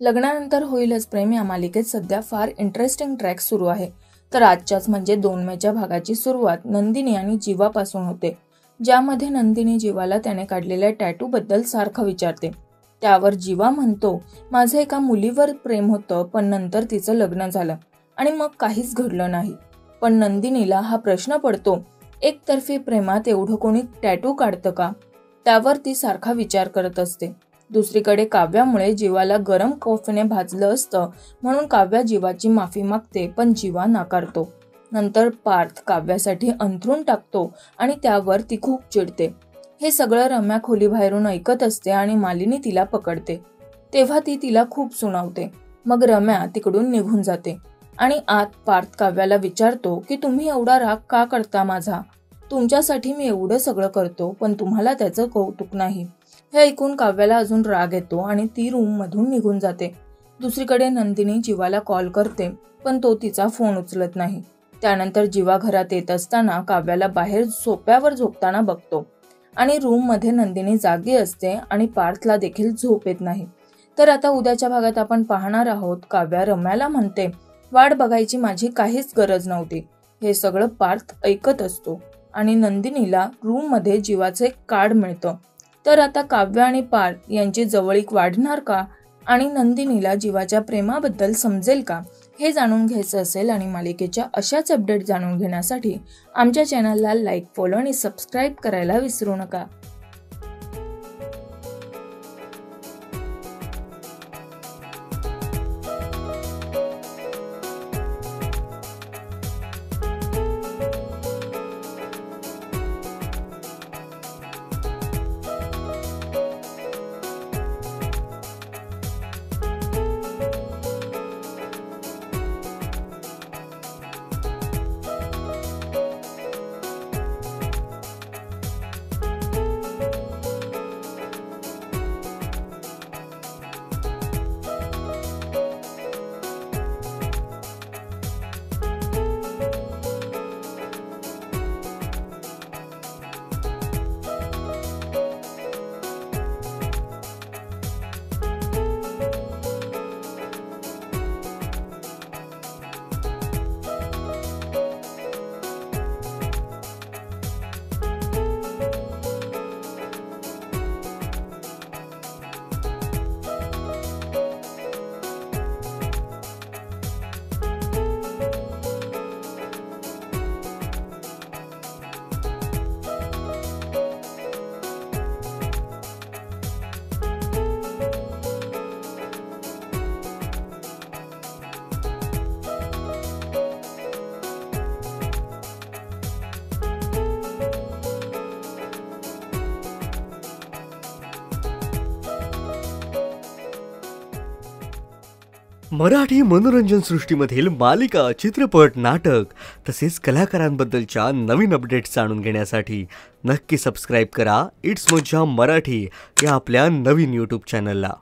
लग्नानंतर होईलच प्रेम या मालिकेत सध्या फार इंटरेस्टिंग ट्रॅक सुरू आहे। तर आजच्याच म्हणजे 2 मेच्या भागाची सुरुवात नंदिनी आणि जीवापासून होते, ज्यामध्ये नंदिनी जीवाला त्याने काढलेल्या टॅटू बद्दल सारखं विचारते। त्यावर जीवा म्हणतो, माझं एका मुलीवर प्रेम होतं, पण नंतर तिचं लग्न झालं आणि मग काहीच घडलं नाही। पण नंदिनीला हा प्रश्न पडतो, एकतर्फी प्रेमात एवढं कोणी टॅटू काढतं का? त्यावर ती सारखा विचार करत असते। दुसरीकडे काव्यामुळे जीवाला गरम कॉफीने भाजलं असतं, म्हणून काव्या जीवाची माफी मागते, पण जीवा नाकारतो। नंतर पार्थ काव्यासाठी अंथरूण टाकतो आणि त्यावर ती खूप चिडते। हे सगळं रम्या खोलीबाहेरून ऐकत असते आणि मालिनी तिला पकडते, तेव्हा ती तिला खूप सुनावते। मग रम्या तिकडून निघून जाते आणि आत पार्थ काव्याला विचारतो की तुम्ही एवढा राग का करता माझा? तुमच्यासाठी मी एवढं सगळं करतो, पण तुम्हाला त्याचं कौतुक नाही। हे ऐकून काव्याला अजून राग येतो आणि ती रूम मधून निघून जाते। दुसरीकडे नंदिनी जीवाला कॉल करते, पण तो तिचा फोन उचलत नाही। त्यानंतर जीवा घरात येत असताना काव्याला बाहेर सोप्यावर झोपताना बघतो आणि रूम मध्ये नंदिनी जागी असते आणि पार्थला देखील झोप येत नाही। तर आता उद्याच्या भागात आपण पाहणार आहोत, काव्या रम्याला म्हणते, वाट बघायची माझी काहीच गरज नव्हती। हे सगळं पार्थ ऐकत असतो आणि नंदिनीला रूम मध्ये जीवाचे एक कार्ड मिळतं। तर आता काव्य आणि पार्थ यांची जवळीक वाढणार का आणि नंदिनीला जीवाच्या प्रेमाबद्दल समजेल का, हे जाणून घ्यायचं असेल आणि मालिकेच्या अशाच अपडेट जाणून घेण्यासाठी आमच्या चॅनलला लाईक, फॉलो आणि सबस्क्राईब करायला विसरू नका। मराठी मनोरंजन सृष्टीमधील मालिका, चित्रपट, नाटक तसेच कलाकारांबद्दलच्या नवीन अपडेट्स जाणून घेण्यासाठी नक्की सबस्क्राईब करा इट्स मज्जा मराठी या आपल्या नवीन YouTube चॅनलला।